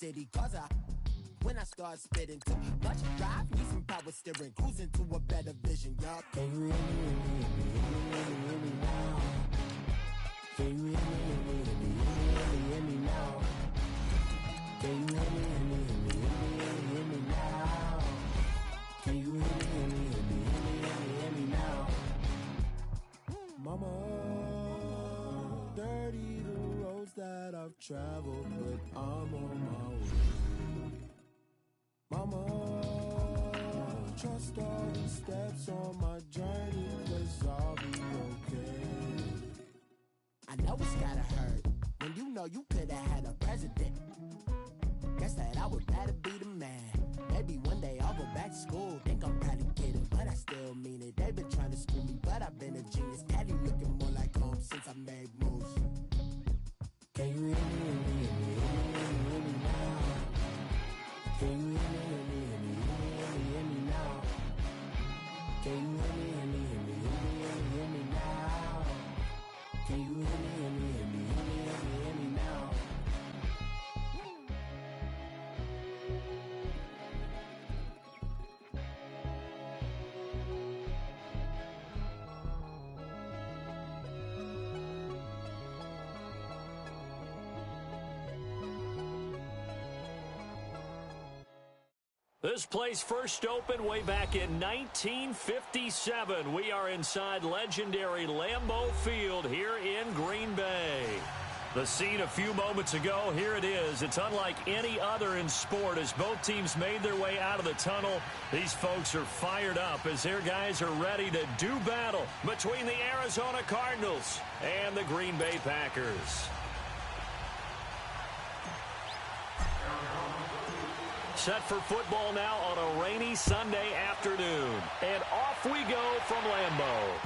city, cause when I start spitting too much drive, need some power steering, cruising to a better vision, y'all. Can you hear me now? Can you hear me now? Can you hear me now? Can you hear me now? Mama, dirty the roads that I've traveled, but I'm on my way. Mama, trust all the steps on my journey, 'cause I'll be okay. I know it's gotta hurt when you know you could've had a president. Guess that I would rather be the man. Maybe one day I'll go back to school. Think I'm probably kidding, but I still mean it. They've been trying to screw me, but I've been a genius. Daddy looking more like home since I made moves. Can you hear me now? Can you hear me now? Can you hear me now? Can you hear me now? This place first opened way back in 1957. We are inside legendary Lambeau Field here in Green Bay. The scene a few moments ago, here it is. It's unlike any other in sport as both teams made their way out of the tunnel. These folks are fired up as their guys are ready to do battle between the Arizona Cardinals and the Green Bay Packers. Set for football now on a rainy Sunday afternoon. And off we go from Lambeau.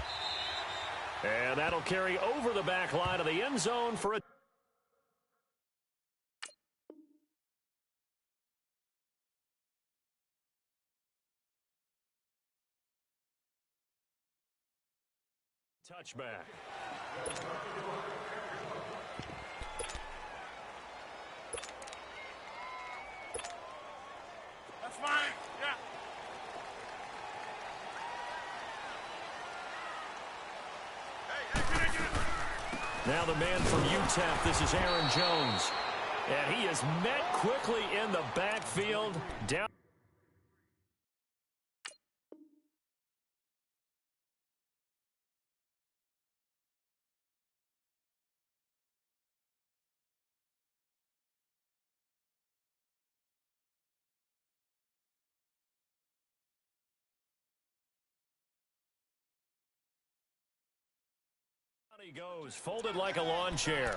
And that'll carry over the back line of the end zone for a touchback. That's fine. Yeah. Now the man from UTEP, this is Aaron Jones. And he is met quickly in the backfield. Down. He goes, folded like a lawn chair.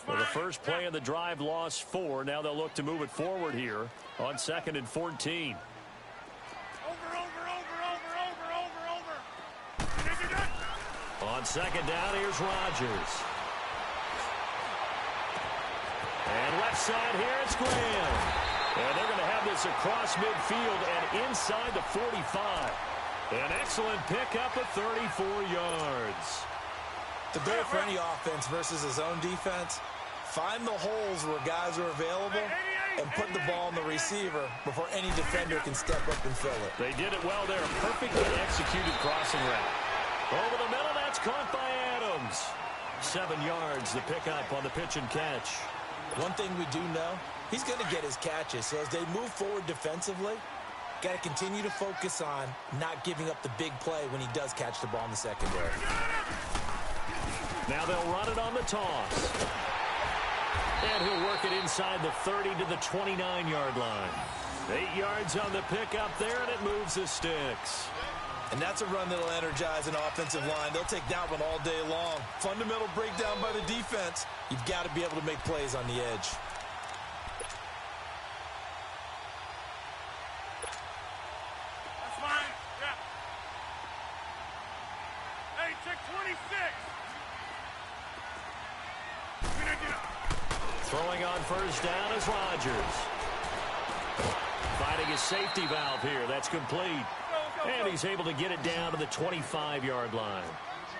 Well, the first play of the drive lost 4. Now they'll look to move it forward here on 2nd and 14. On 2nd down, here's Rodgers. And left side here, it's Graham. And they're going to have this across midfield and inside the 45. An excellent pickup of 34 yards. The goal for any offense versus his own defense, find the holes where guys are available and put the ball on the receiver before any defender can step up and fill it. They did it well there. Perfectly executed crossing route. Over the middle, that's caught by Adams. 7 yards, the pickup on the pitch and catch. One thing we do know, he's going to get his catches. So as they move forward defensively, got to continue to focus on not giving up the big play when he does catch the ball in the secondary. Now they'll run it on the toss. And he'll work it inside the 30 to the 29-yard line. 8 yards on the pickup there, and it moves the sticks. And that's a run that'll energize an offensive line. They'll take that one all day long. Fundamental breakdown by the defense. You've got to be able to make plays on the edge. That's fine. Yeah. Hey, check 26. Throwing on first down is Rodgers. Finding his safety valve here. That's complete. And he's able to get it down to the 25-yard line.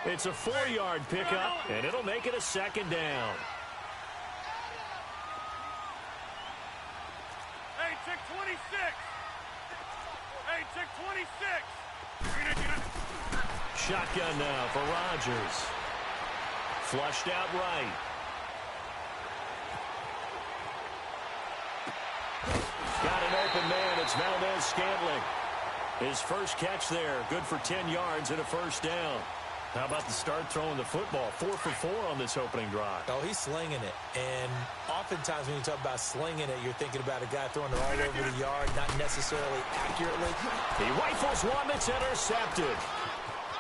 It's a 4-yard pickup, and it'll make it a second down. Hey, check 26. Hey, check 26. Shotgun now for Rodgers. Flushed out right. Got an open man. It's Valdez-Scantling. His first catch there. Good for 10 yards and a first down. How about the start throwing the football? 4 for 4 on this opening drive. Oh, he's slinging it. And oftentimes when you talk about slinging it, you're thinking about a guy throwing it all over the yard, not necessarily accurately. He rifles one that's intercepted.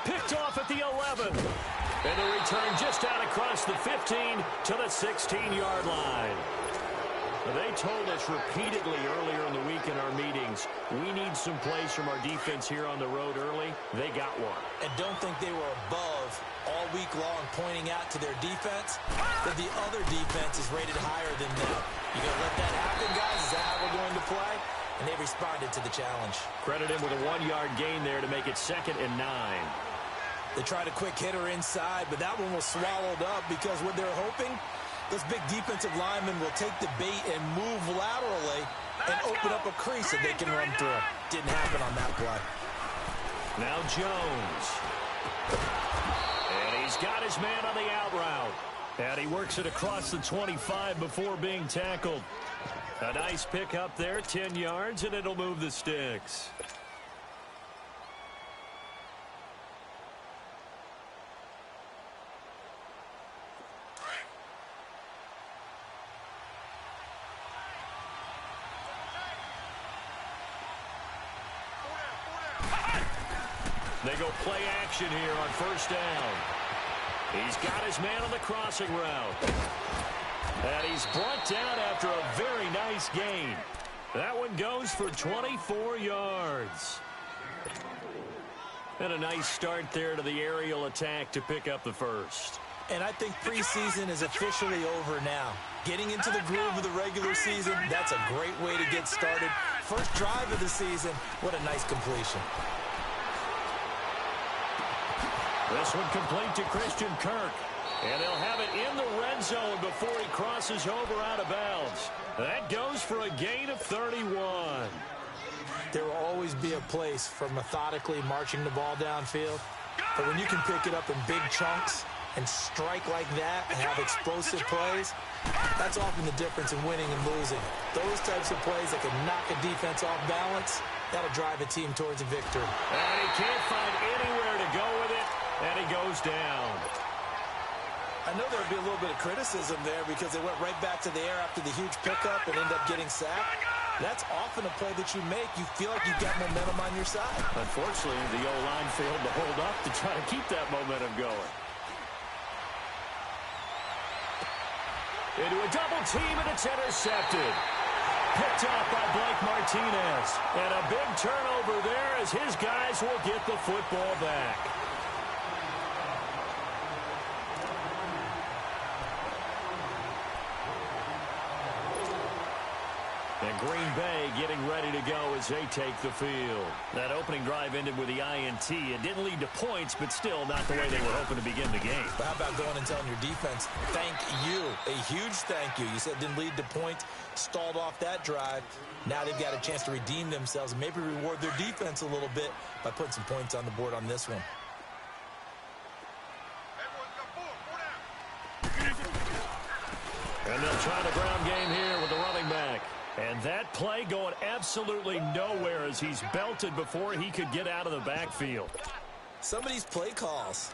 Picked off at the 11. And the return just out across the 15 to the 16-yard line. They told us repeatedly earlier in the week in our meetings, we need some plays from our defense here on the road early. They got one. And don't think they were above all week long pointing out to their defense that the other defense is rated higher than them. You going to let that happen, guys? Is that how we're going to play? And they responded to the challenge. Credit him with a 1-yard gain there to make it 2nd and 9. They tried a quick hitter inside, but that one was swallowed up because what they're hoping, those big defensive linemen will take the bait and move laterally and open up a crease that they can run through. Didn't happen on that play. Now Jones. And he's got his man on the out route. And he works it across the 25 before being tackled. A nice pickup there, 10 yards, and it'll move the sticks. They go play action here on first down. He's got his man on the crossing route. And he's brought down after a very nice gain. That one goes for 24 yards. And a nice start there to the aerial attack to pick up the first. And I think preseason is officially over now. Getting into the groove of the regular season, that's a great way to get started. First drive of the season, what a nice completion. This one complete to Christian Kirk. And they'll have it in the red zone before he crosses over out of bounds. That goes for a gain of 31. There will always be a place for methodically marching the ball downfield. But when you can pick it up in big chunks and strike like that and have explosive plays, that's often the difference in winning and losing. Those types of plays that can knock a defense off balance, that'll drive a team towards a victory. And he can't find anywhere to go with it, and he goes down. I know there would be a little bit of criticism there because they went right back to the air after the huge pickup and ended up getting sacked. That's often a play that you make. You feel like you've got momentum on your side. Unfortunately, the O-line failed to hold up to try to keep that momentum going. Into a double team, and it's intercepted. Picked off by Blake Martinez. And a big turnover there as his guys will get the football back. And Green Bay getting ready to go as they take the field. That opening drive ended with the INT. It didn't lead to points, but still not the way they were hoping to begin the game. But how about going and telling your defense, thank you, a huge thank you. You said it didn't lead to points, stalled off that drive. Now they've got a chance to redeem themselves and maybe reward their defense a little bit by putting some points on the board on this one. And they'll try the ground game here with the running back. And that play going absolutely nowhere as he's belted before he could get out of the backfield. Some of these play calls,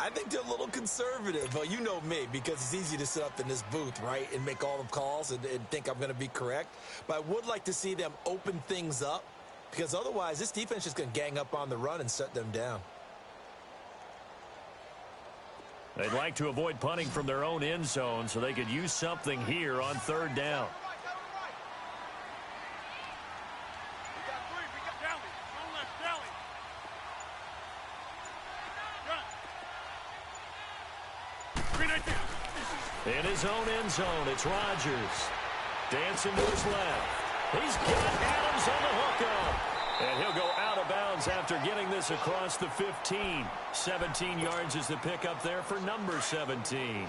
I think they're a little conservative. Well, you know me, because it's easy to sit up in this booth, right, and make all the calls and think I'm going to be correct. But I would like to see them open things up, because otherwise this defense is just going to gang up on the run and shut them down. They'd like to avoid punting from their own end zone so they could use something here on third down. In his own end zone, it's Rodgers. Dancing to his left. He's got Adams on the hookup. And he'll go out of bounds after getting this across the 15. 17 yards is the pickup there for number 17.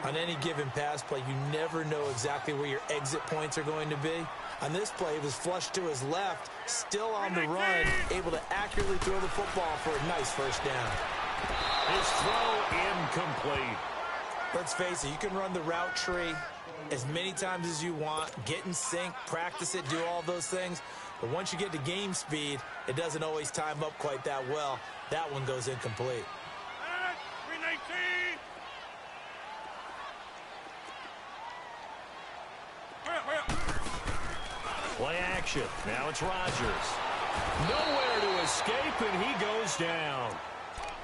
On any given pass play, you never know exactly where your exit points are going to be. On this play, he was flushed to his left, still on the run, able to accurately throw the football for a nice first down. His throw incomplete. Let's face it, you can run the route tree as many times as you want, get in sync, practice it, do all those things. But once you get to game speed, it doesn't always time up quite that well. That one goes incomplete. 319. Play action. Now it's Rodgers. Nowhere to escape, and he goes down.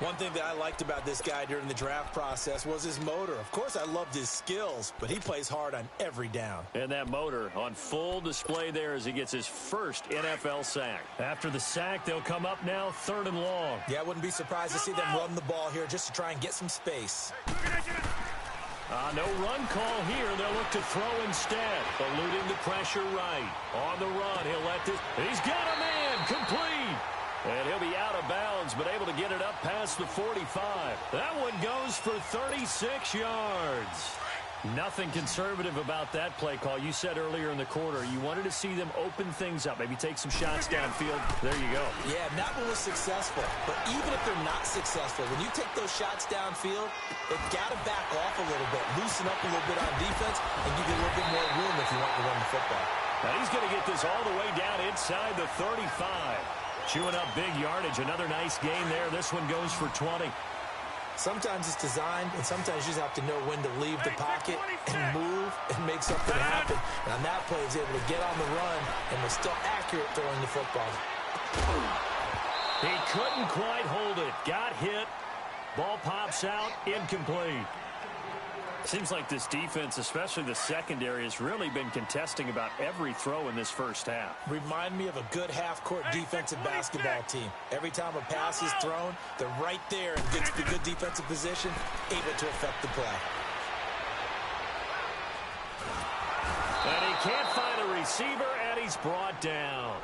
One thing that I liked about this guy during the draft process was his motor. Of course, I loved his skills, but he plays hard on every down. And that motor on full display there as he gets his first NFL sack. After the sack, they'll come up now 3rd and long. Yeah, I wouldn't be surprised to see them run the ball here just to try and get some space. No run call here. They'll look to throw instead. Eluding the pressure right. On the run, he'll let this. He's got a man. Complete. And he'll be out of bounds, but able to get it up past the 45. That one goes for 36 yards. Nothing conservative about that play call. You said earlier in the quarter you wanted to see them open things up, maybe take some shots downfield. There you go. Yeah, and that one was successful. But even if they're not successful, when you take those shots downfield, they've got to back off a little bit, loosen up a little bit on defense, and give you a little bit more room if you want to run the football. Now he's going to get this all the way down inside the 35. Chewing up big yardage. Another nice gain there. This one goes for 20. Sometimes it's designed, and sometimes you just have to know when to leave the pocket and move and make something happen. And on that play, he was able to get on the run and was still accurate throwing the football. He couldn't quite hold it. Got hit. Ball pops out. Incomplete. Seems like this defense, especially the secondary, has really been contesting about every throw in this first half. Remind me of a good half-court defensive basketball team. Every time a pass is thrown, they're right there in good defensive position, able to affect the play. And he can't find a receiver, and he's brought down.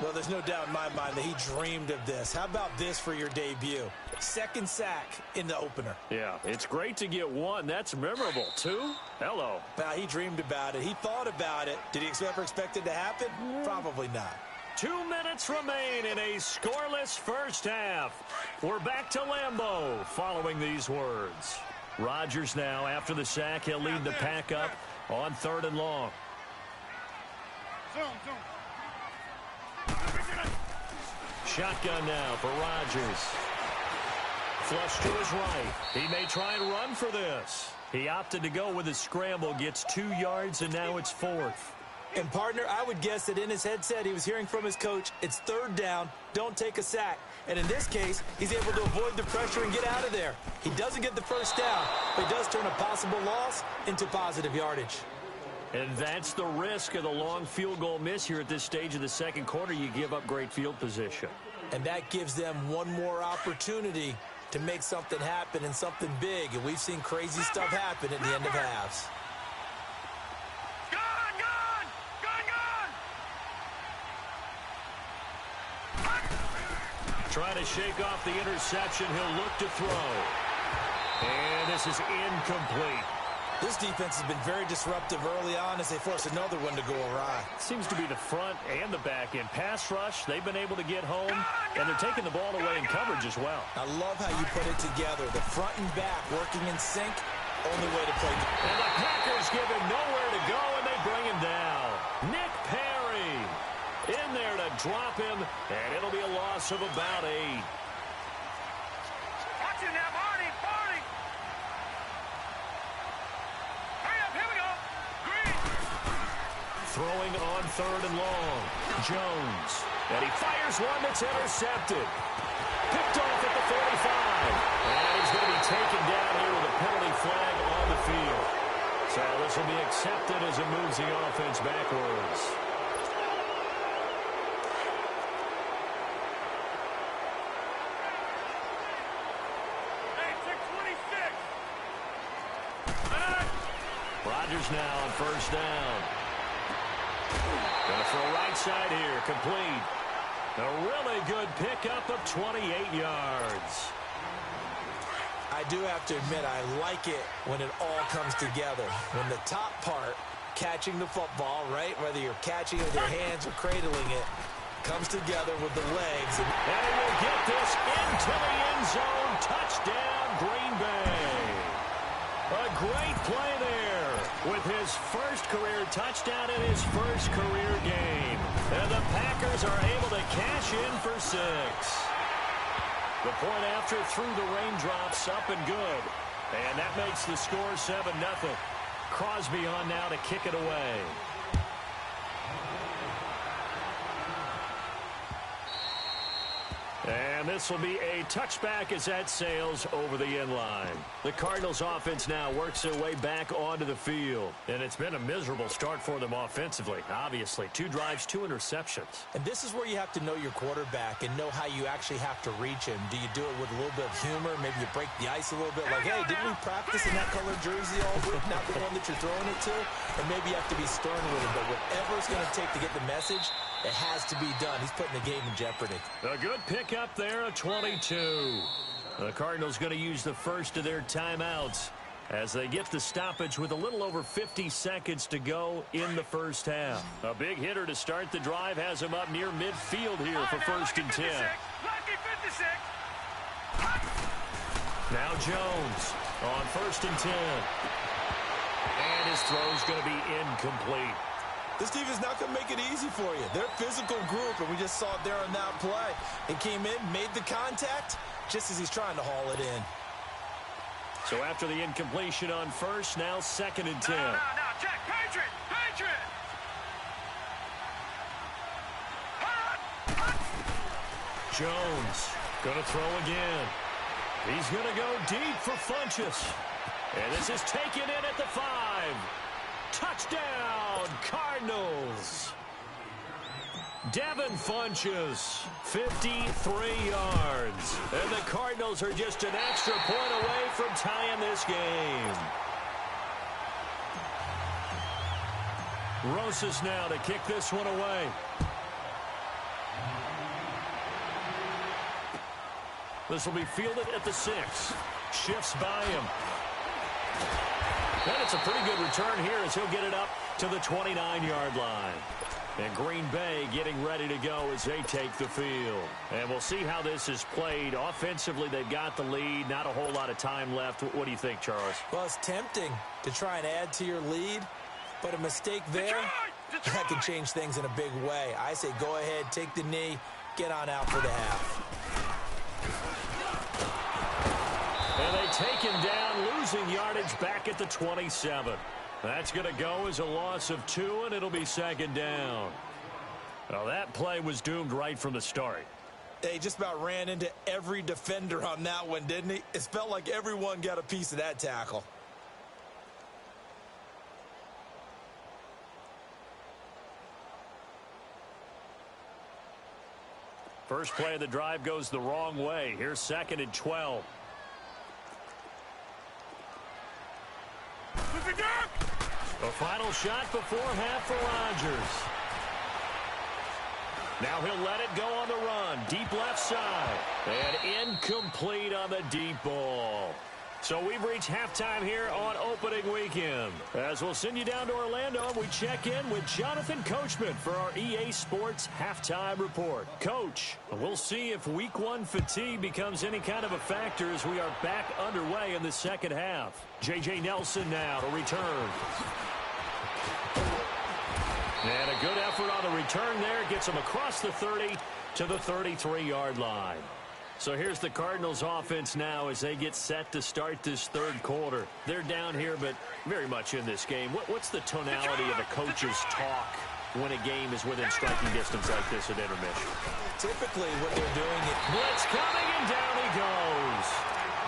Well, there's no doubt in my mind that he dreamed of this. How about this for your debut? Second sack in the opener. Yeah, it's great to get one. That's memorable. 2? Hello. Now, he dreamed about it. He thought about it. Did he ever expect it to happen? Probably not. 2 minutes remain in a scoreless first half. We're back to Lambeau following these words. Rodgers now, after the sack, he'll lead the pack up on 3rd and long. Zoom. Shotgun now for Rodgers. Flush to his right. He may try and run for this. He opted to go with a scramble, gets 2 yards, and now it's 4th. And, partner, I would guess that in his headset he was hearing from his coach, it's 3rd down, don't take a sack. And in this case, he's able to avoid the pressure and get out of there. He doesn't get the first down, but he does turn a possible loss into positive yardage. And that's the risk of the long field goal miss here at this stage of the second quarter. You give up great field position. And that gives them one more opportunity to make something happen and something big. And we've seen crazy stuff happen at the end of halves. Trying to shake off the interception. He'll look to throw. And this is incomplete. This defense has been very disruptive early on as they force another one to go awry. Seems to be the front and the back end. Pass rush, they've been able to get home, and they're taking the ball away in coverage as well. I love how you put it together. The front and back working in sync, only way to play. And the Packers give him nowhere to go, and they bring him down. Nick Perry in there to drop him, and it'll be a loss of about 8. Watch it now, Barney. Throwing on 3rd and long. Jones. And he fires one that's intercepted. Picked off at the 45. And he's going to be taken down here with a penalty flag on the field. So this will be accepted as it moves the offense backwards. Rodgers now on 1st down. Going to throw right side here. Complete. A really good pickup of 28 yards. I do have to admit, I like it when it all comes together. When the top part, catching the football, right, whether you're catching it with your hands or cradling it, comes together with the legs. And he will get this into the end zone. Touchdown, Green Bay. A great play there with his first career touchdown in his first career game. And the Packers are able to cash in for 6. The point after through the raindrops, up and good. And that makes the score 7-0. Crosby on now to kick it away. And this will be a touchback as that sails over the end line. The Cardinals offense now works their way back onto the field. And it's been a miserable start for them offensively, obviously. 2 drives, 2 interceptions. And this is where you have to know your quarterback and know how you actually have to reach him. Do you do it with a little bit of humor? Maybe you break the ice a little bit like, hey, didn't we practice in that colored jersey all week? Not the one that you're throwing it to? And maybe you have to be stern with him. But whatever it's going to take to get the message, it has to be done. He's putting the game in jeopardy. A good pickup there, a 22. The Cardinals going to use the first of their timeouts as they get the stoppage with a little over 50 seconds to go in the first half. A big hitter to start the drive has him up near midfield here for first and 10. Now Jones on first and 10. And his throw's going to be incomplete. This defense is not going to make it easy for you. They're a physical group, and we just saw it there on that play. He came in, made the contact, just as he's trying to haul it in. So after the incompletion on first, now second and 10. No, check. Patriot! Jones going to throw again. He's going to go deep for Funchess. And this is taken in at the 5. Touchdown, Cardinals. Devin Funchess, 53 yards. And the Cardinals are just an extra point away from tying this game. Rosas now to kick this one away. This will be fielded at the 6. Shifts by him. And it's a pretty good return here as he'll get it up to the 29-yard line. And Green Bay getting ready to go as they take the field. And we'll see how this is played. Offensively, they've got the lead. Not a whole lot of time left. What do you think, Charles? Well, it's tempting to try and add to your lead, but a mistake there, that can change things in a big way. I say go ahead, take the knee, get on out for the half. And they take him down, losing yardage back at the 27. That's going to go as a loss of 2, and it'll be second down. Well, that play was doomed right from the start. He just about ran into every defender on that one, didn't he? It felt like everyone got a piece of that tackle. First play of the drive goes the wrong way. Here's second and 12. A final shot before half for Rodgers. Now he'll let it go on the run. Deep left side. And incomplete on the deep ball. So we've reached halftime here on opening weekend. As we'll send you down to Orlando, we check in with Jonathan Coachman for our EA Sports Halftime Report. Coach, we'll see if Week 1 fatigue becomes any kind of a factor as we are back underway in the second half. J.J. Nelson now to return. And a good effort on the return there. Gets him across the 30 to the 33-yard line. So here's the Cardinals offense now as they get set to start this third quarter. They're down here, but very much in this game. What's the tonality of the coach's talk when a game is within striking distance like this at intermission? Typically what they're doing is... Blitz coming, and down he goes.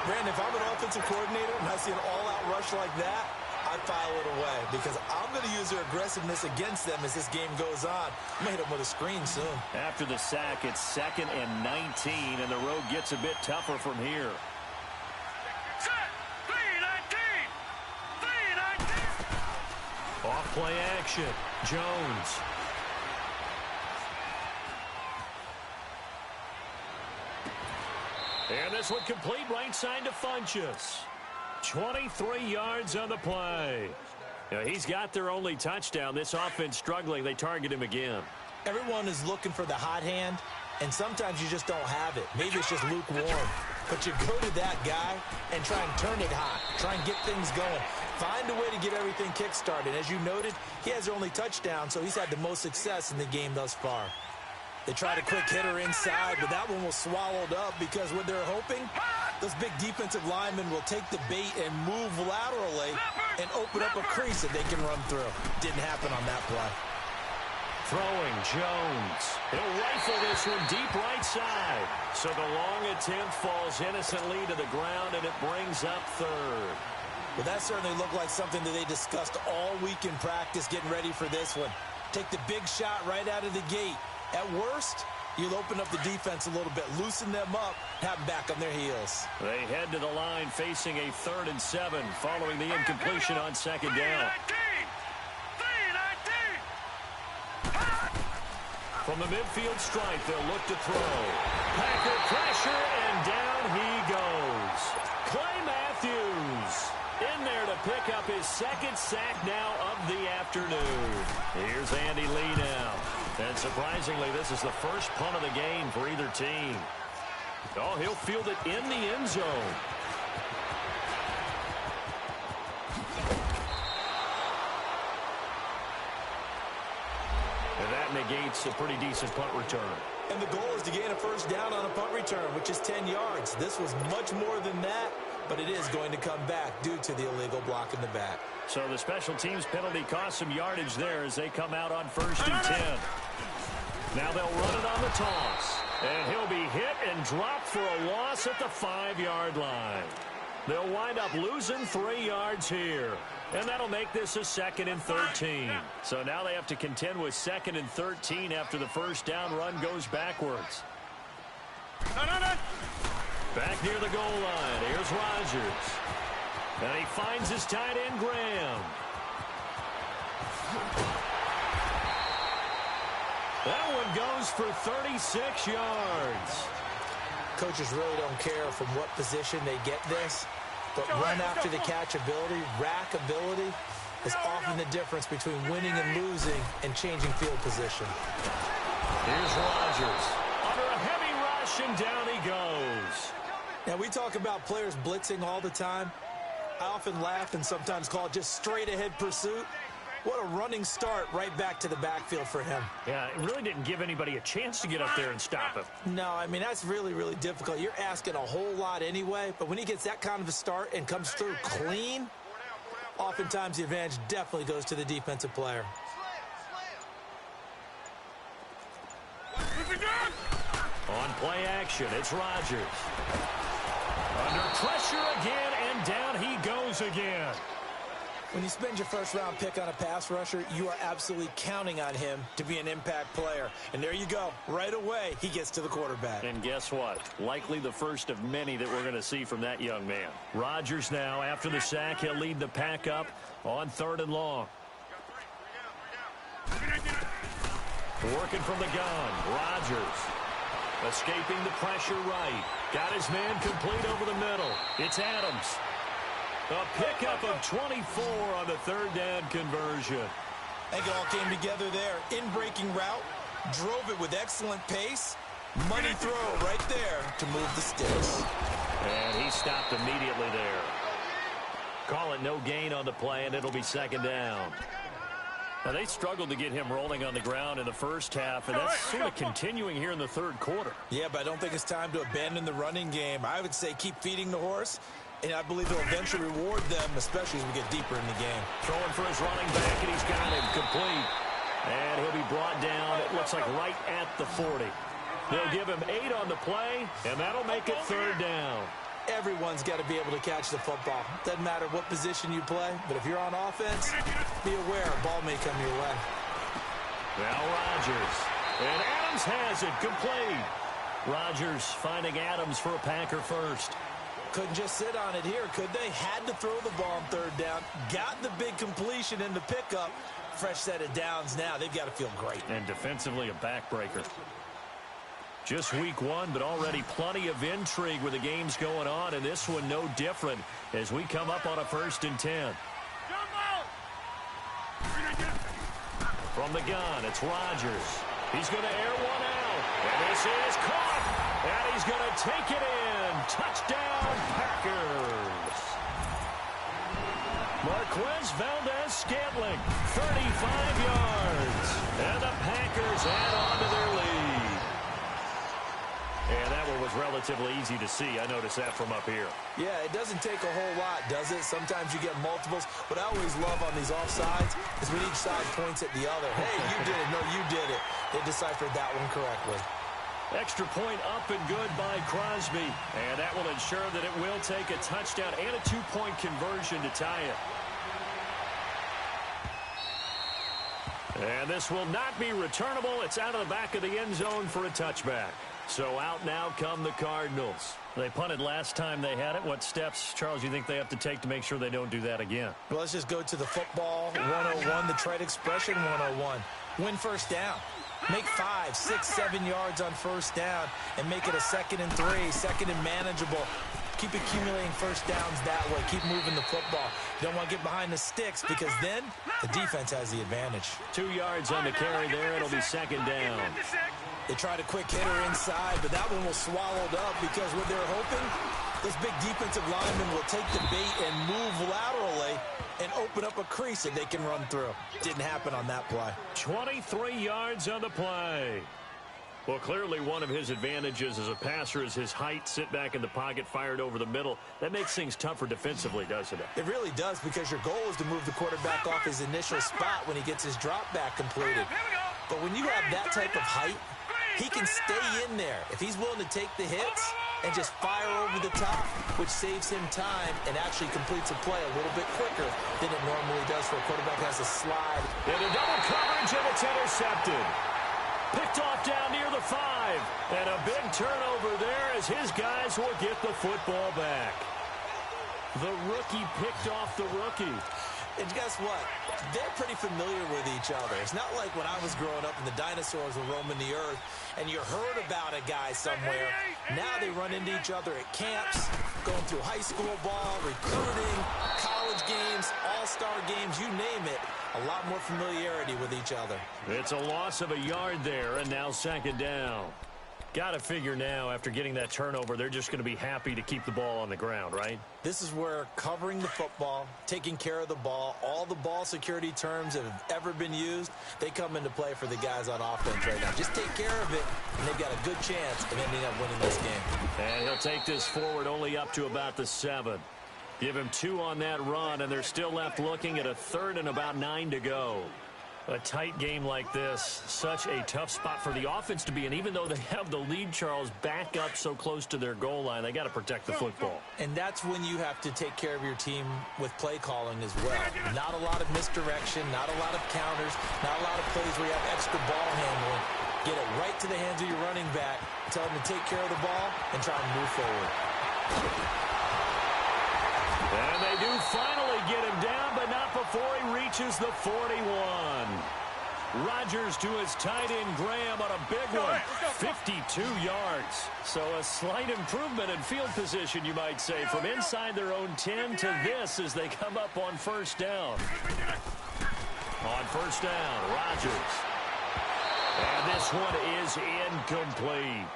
Brandon, if I'm an offensive coordinator and I see an all-out rush like that, I file it away because I'm going to use their aggressiveness against them as this game goes on. I'm going to hit them with a screen soon. After the sack, it's 2nd and 19, and the road gets a bit tougher from here. Set! 3-19! 3-19! Off play action. Jones. this one complete right side to Funchess. 23 yards on the play. He's got their only touchdown. This offense struggling. They target him again. Everyone is looking for the hot hand, and sometimes you just don't have it. Maybe it's just lukewarm. But you go to that guy and try and turn it hot. Try and get things going. Find a way to get everything kick-started. As you noted, he has their only touchdown, so he's had the most success in the game thus far. They tried a quick hitter inside, but that one was swallowed up because what they're hoping, those big defensive linemen will take the bait and move laterally and open up a crease that they can run through. Didn't happen on that play. Throwing Jones. He'll rifle this one deep right side. So the long attempt falls innocently to the ground, and it brings up third. Well, that certainly looked like something that they discussed all week in practice getting ready for this one. Take the big shot right out of the gate. At worst, you'll open up the defense a little bit, loosen them up, have them back on their heels. They head to the line facing a 3rd and 7 following the incompletion on second down. From the midfield stripe, they'll look to throw. Packer pressure, and down he goes. Clay Matthews in there to pick up his 2nd sack now of the afternoon. Here's Andy Lee now. And surprisingly, this is the first punt of the game for either team. Oh, he'll field it in the end zone. And that negates a pretty decent punt return. And the goal is to gain a first down on a punt return, which is 10 yards. This was much more than that, but it is going to come back due to the illegal block in the back. So the special teams penalty cost some yardage there as they come out on 1st and 10. Now they'll run it on the toss. And he'll be hit and dropped for a loss at the 5-yard line. They'll wind up losing 3 yards here. And that'll make this a 2nd and 13. So now they have to contend with 2nd and 13 after the first down run goes backwards. Back near the goal line. Here's Rodgers. And he finds his tight end, Graham. That one goes for 36 yards. Coaches really don't care from what position they get this, but run after the catch ability, rack ability is often the difference between winning and losing and changing field position. Here's Rodgers. Under a heavy rush, and down he goes. Now, we talk about players blitzing all the time. I often laugh and sometimes call it just straight-ahead pursuit. What a running start right back to the backfield for him. Yeah, it really didn't give anybody a chance to get up there and stop him. No, I mean, that's really, really difficult. You're asking a whole lot anyway, but when he gets that kind of a start and comes through clean, oftentimes the advantage definitely goes to the defensive player. On play action, it's Rodgers. Under pressure again, and down he goes again. When you spend your first-round pick on a pass rusher, you are absolutely counting on him to be an impact player. And there you go. Right away, he gets to the quarterback. And guess what? Likely the first of many that we're going to see from that young man. Rodgers now, after the sack, he'll lead the pack up on 3rd and long. Working from the gun, Rodgers. Escaping the pressure right. Got his man complete over the middle. It's Adams. A pickup of 24 on the 3rd down conversion. I think it all came together there. In-breaking route, drove it with excellent pace. Money throw right there to move the sticks. And he stopped immediately there. Call it no gain on the play, and it'll be 2nd down. Now, they struggled to get him rolling on the ground in the first half, and that's sort of continuing here in the 3rd quarter. Yeah, but I don't think it's time to abandon the running game. I would say keep feeding the horse. And I believe they'll eventually reward them, especially as we get deeper in the game. Throwing for his running back, and he's got him complete. And he'll be brought down, it looks like right at the 40. They'll give him 8 on the play, and that'll make it 3rd down. Everyone's got to be able to catch the football. Doesn't matter what position you play, but if you're on offense, be aware a ball may come your way. Now Rodgers. And Adams has it complete. Rodgers finding Adams for a Packer first. Couldn't just sit on it here, could they? Had to throw the ball on 3rd down. Got the big completion in the pickup. Fresh set of downs now. They've got to feel great. And defensively, a backbreaker. Just week one, but already plenty of intrigue with the games going on, and this one no different as we come up on a 1st and 10. From the gun, it's Rodgers. He's going to air one out, and this is caught, and he's going to take it in. Touchdown, Packers. Marquez Valdez-Scantling, 35 yards, and the Packers add on to their lead. And that one was relatively easy to see. I noticed that from up here. Yeah, it doesn't take a whole lot, does it? Sometimes you get multiples. What I always love on these offsides is when each side points at the other. Hey, you did it. No, you did it. They deciphered that one correctly. Extra point up and good by Crosby. And that will ensure that it will take a touchdown and a 2-point conversion to tie it. And this will not be returnable. It's out of the back of the end zone for a touchback. So out now come the Cardinals. They punted last time they had it. What steps, Charles, you think they have to take to make sure they don't do that again? Well, let's just go to the football 101, the trade expression 101. Win first down. Make 5, 6, 7 yards on first down and make it a 2nd and 3, 2nd and manageable. Keep accumulating first downs that way. Keep moving the football. You don't want to get behind the sticks because then the defense has the advantage. 2 yards on the carry there. It'll be 2nd down. They tried a quick hitter inside, but that one was swallowed up because what they're hoping, those big defensive linemen will take the bait and move laterally and open up a crease that they can run through. Didn't happen on that play. 23 yards on the play. Well, clearly one of his advantages as a passer is his height. Sit back in the pocket, fired over the middle. That makes things tougher defensively, doesn't it? It really does, because your goal is to move the quarterback off his initial spot when he gets his drop back completed. But when you have that type of height, he can stay in there if he's willing to take the hits and just fire over the top, which saves him time and actually completes a play a little bit quicker than it normally does for a quarterback who has to slide. Into double coverage, and it's intercepted. Picked off down near the 5. And a big turnover there as his guys will get the football back. The rookie picked off the rookie. And guess what? They're pretty familiar with each other. It's not like when I was growing up and the dinosaurs were roaming the earth and you heard about a guy somewhere. Now they run into each other at camps, going through high school ball, recruiting, college games, all-star games, you name it. A lot more familiarity with each other. It's a loss of a yard there, and now 2nd down. Got to figure now, after getting that turnover, they're just going to be happy to keep the ball on the ground, right? This is where covering the football, taking care of the ball, all the ball security terms that have ever been used, they come into play for the guys on offense right now. Just take care of it, and they've got a good chance of ending up winning this game. And he'll take this forward only up to about the 7. Give him 2 on that run, and they're still left looking at a 3rd and about 9 to go. A tight game like this, such a tough spot for the offense to be in. Even though they have the lead, Charles, back up so close to their goal line, they got to protect the football. And that's when you have to take care of your team with play calling as well. Not a lot of misdirection, not a lot of counters, not a lot of plays where you have extra ball handling. Get it right to the hands of your running back, tell him to take care of the ball, and try and move forward. And they do finally get him down, but not before he reaches the 41. Rodgers to his tight end Graham on a big one, 52 yards. So a slight improvement in field position, you might say, from inside their own 10 to this as they come up on 1st down. On 1st down, Rodgers. And this one is incomplete.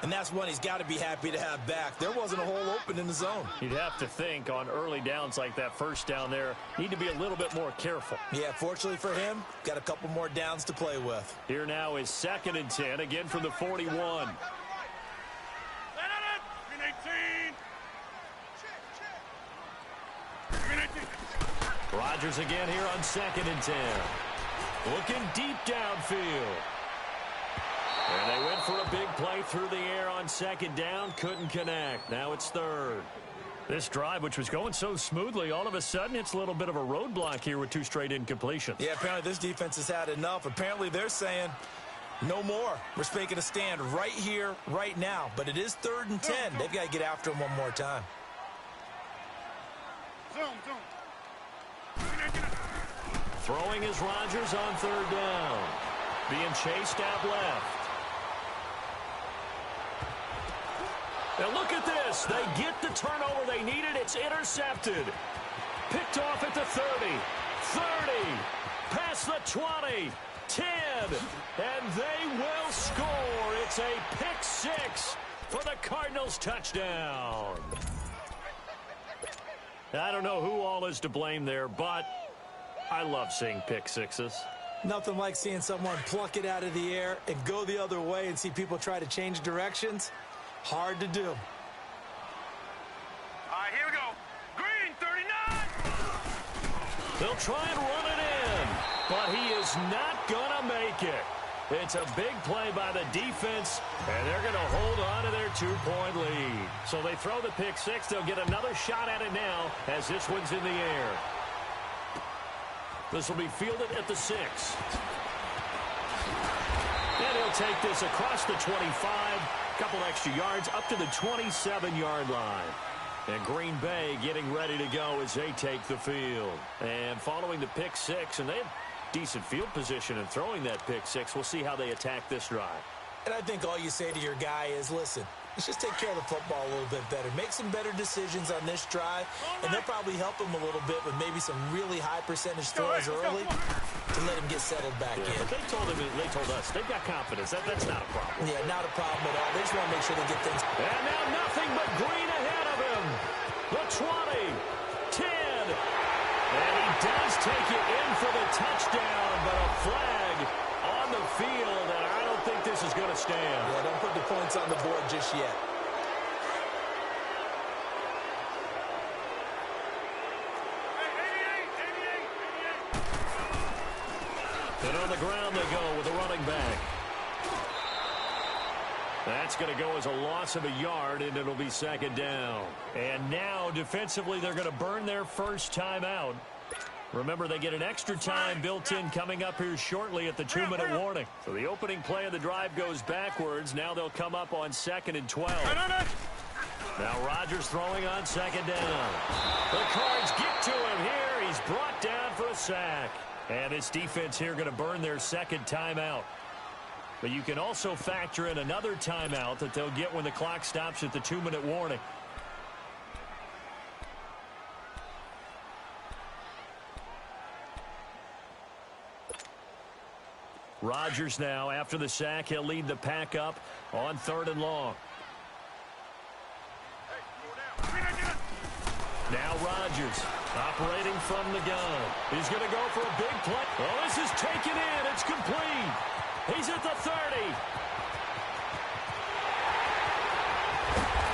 And that's one he's got to be happy to have back. There wasn't a hole open in the zone. You'd have to think on early downs like that 1st down there, need to be a little bit more careful. Yeah, fortunately for him, got a couple more downs to play with. Here now is 2nd and 10, again from the 41. Rodgers again here on 2nd and 10. Looking deep downfield. And they went for a big play through the air on 2nd down. Couldn't connect. Now it's 3rd. This drive, which was going so smoothly, all of a sudden it's a little bit of a roadblock here with 2 straight incompletions. Yeah, apparently this defense has had enough. Apparently they're saying no more. We're making a stand right here, right now. But it is 3rd and 10. They've got to get after him one more time. Throwing is Rodgers on 3rd down. Being chased out left. And look at this. They get the turnover they needed. It's intercepted. Picked off at the 30. 30. Past the 20. 10. And they will score. It's a pick six for the Cardinals touchdown. I don't know who all is to blame there, but I love seeing pick sixes. Nothing like seeing someone pluck it out of the air and go the other way and see people try to change directions. Hard to do. All right, here we go. Green, 39. They'll try and run it in, but he is not going to make it. It's a big play by the defense, and they're going to hold on to their 2-point lead. So they throw the pick six. They'll get another shot at it now as this one's in the air. This will be fielded at the 6. And he'll take this across the 25. Couple extra yards up to the 27-yard line. And Green Bay getting ready to go as they take the field. And following the pick six, and they have decent field position in throwing that pick six. We'll see how they attack this drive. And I think all you say to your guy is, listen, let's just take care of the football a little bit better. Make some better decisions on this drive, and they'll probably help him a little bit with maybe some really high percentage throws early to let him get settled back in. But they told us they've got confidence. That's not a problem. Yeah, not a problem at all. They just want to make sure they get things. And now nothing but green ahead of him. The 20, 10, and he does take it in for the touchdown, but a flag on the field, and I don't think this is going to stand. Yeah, don't put the points on the board just yet. And on the ground they go with a running back. That's going to go as a loss of a yard, and it'll be second down. And now, defensively, they're going to burn their first timeout. Remember, they get an extra time built in coming up here shortly at the 2-minute warning. So the opening play of the drive goes backwards. Now they'll come up on 2nd and 12. Now Rodgers throwing on second down. The Cards get to him here. He's brought down for a sack. And this defense here going to burn their second timeout. But you can also factor in another timeout that they'll get when the clock stops at the 2-minute warning. Rodgers now, after the sack, he'll lead the pack up on 3rd and long. Now Rodgers operating from the gun. He's going to go for a big play. Oh, this is taken in. It's complete. He's at the 30.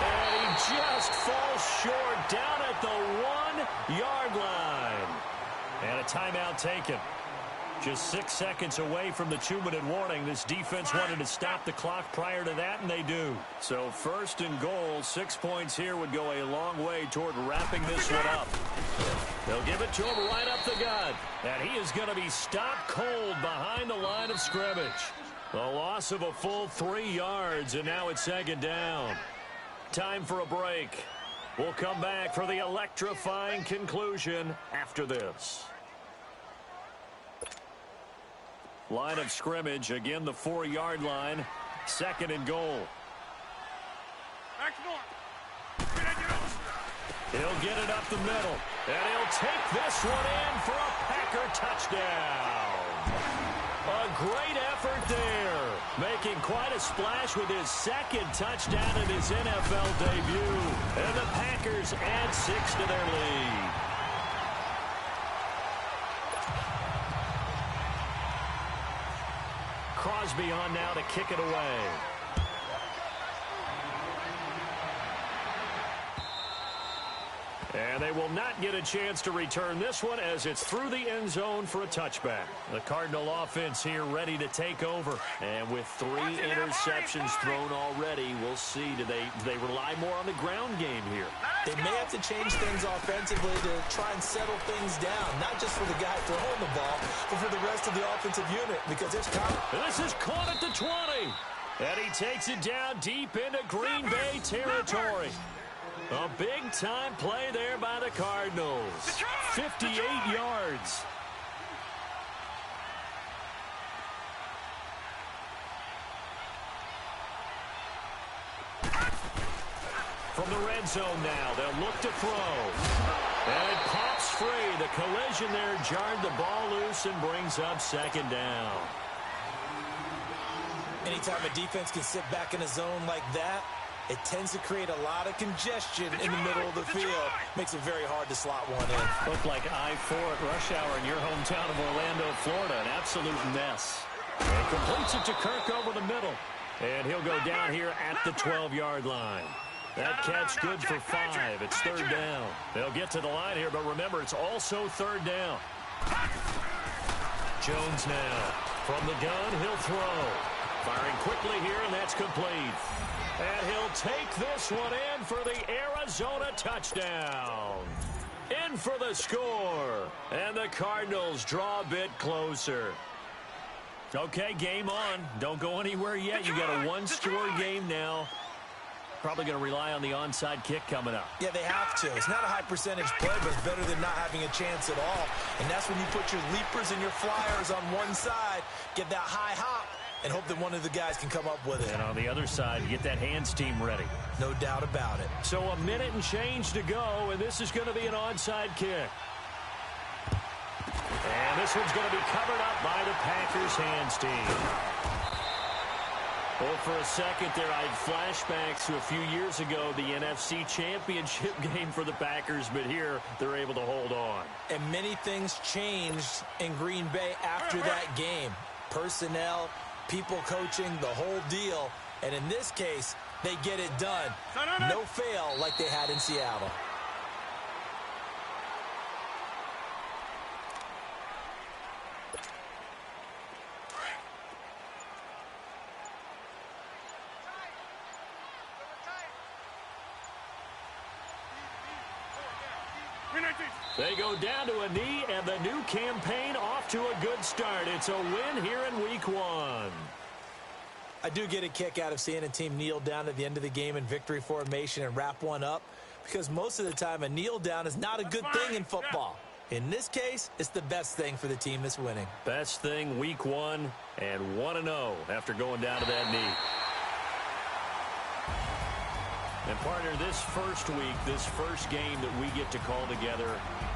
And he just falls short down at the 1-yard line. And a timeout taken. Just 6 seconds away from the 2-minute warning. This defense wanted to stop the clock prior to that, and they do. So 1st and goal, 6 points here would go a long way toward wrapping this one up. They'll give it to him right up the gut. And he is going to be stopped cold behind the line of scrimmage. A loss of a full 3 yards, and now it's 2nd down. Time for a break. We'll come back for the electrifying conclusion after this. Line of scrimmage, again the 4-yard line, 2nd and goal. He'll get it up the middle, and he'll take this one in for a Packer touchdown. A great effort there, making quite a splash with his 2nd touchdown in his NFL debut. And the Packers add 6 to their lead. Crosby on now to kick it away. And they will not get a chance to return this one as it's through the end zone for a touchback. The Cardinal offense here ready to take over. And with 3 interceptions thrown already, we'll see. Do they rely more on the ground game here? They may have to change things offensively to try and settle things down. Not just for the guy throwing the ball, but for the rest of the offensive unit, because it's coming. This is caught at the 20. And he takes it down deep into Green Bay territory. A big-time play there by the Cardinals. 58 yards. from the red zone now. They'll look to throw. And it pops free. The collision there jarred the ball loose and brings up second down. Anytime a defense can sit back in a zone like that, it tends to create a lot of congestion in the middle of the field. Makes it very hard to slot one in. Looked like I-4 at rush hour in your hometown of Orlando, Florida. An absolute mess. And completes it to Kirk over the middle. And he'll go down here at the 12-yard line. That catch good for 5. It's third down. They'll get to the line here, but remember, it's also third down. Jones now. From the gun, he'll throw. Firing quickly here, and that's complete. And he'll take this one in for the Arizona touchdown. In for the score. And the Cardinals draw a bit closer. Okay, game on. Don't go anywhere yet. You got a one-score game now. Probably going to rely on the onside kick coming up. Yeah, they have to. It's not a high-percentage play, but it's better than not having a chance at all. And that's when you put your leapers and your flyers on one side, get that high hop, and hope that one of the guys can come up with it. And on the other side, you get that hands team ready. No doubt about it. So a minute and change to go, and this is going to be an onside kick. And this one's going to be covered up by the Packers hands team. Well, for a second there, I had flashbacks to a few years ago, the NFC Championship game for the Packers, but here they're able to hold on. And many things changed in Green Bay after that game. Personnel, people coaching, the whole deal. And in this case, they get it done. No fail like they had in Seattle. They go down to a knee, and the new campaign off to a good start. It's a win here in week 1. I do get a kick out of seeing a team kneel down at the end of the game in victory formation and wrap one up, because most of the time a kneel down is not a good thing in football. In this case, it's the best thing for the team that's winning. Best thing week 1 and 1-0 after going down to that knee. And partner, this first week, this first game that we get to call together,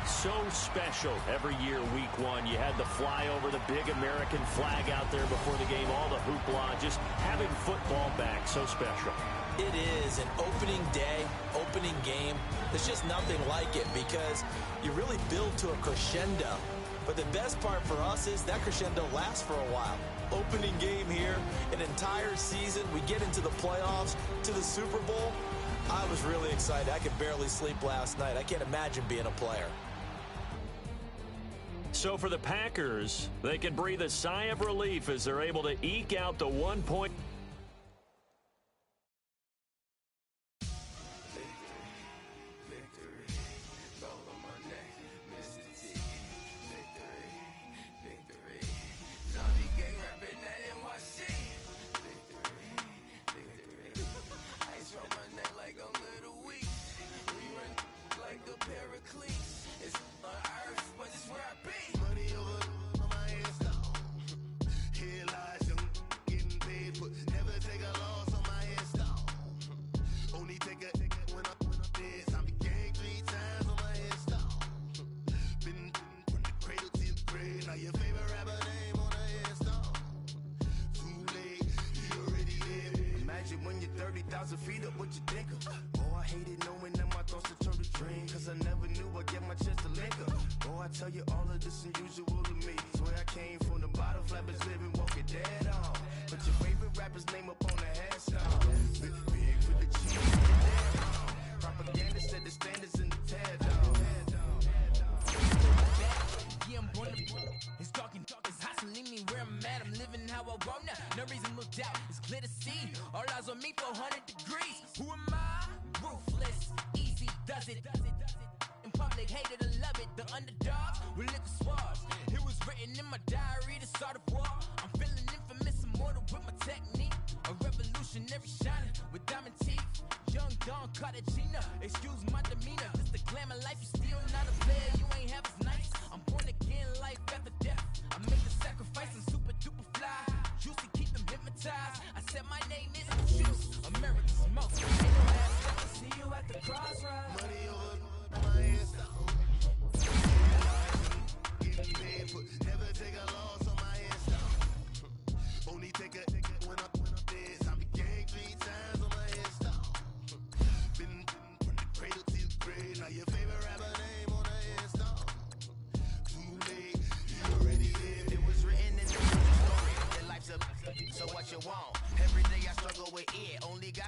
so special every year, week 1. You had the flyover, the big American flag out there before the game, all the hoopla, just having football back, so special. It is an opening day, opening game. There's just nothing like it because you really build to a crescendo. But the best part for us is that crescendo lasts for a while. Opening game here, an entire season, we get into the playoffs, to the Super Bowl. I was really excited. I could barely sleep last night. I can't imagine being a player. So for the Packers, they can breathe a sigh of relief as they're able to eke out the 1 point.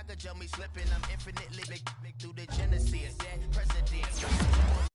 could jump me slipping. I'm infinitely big through the Genesis. Dead president.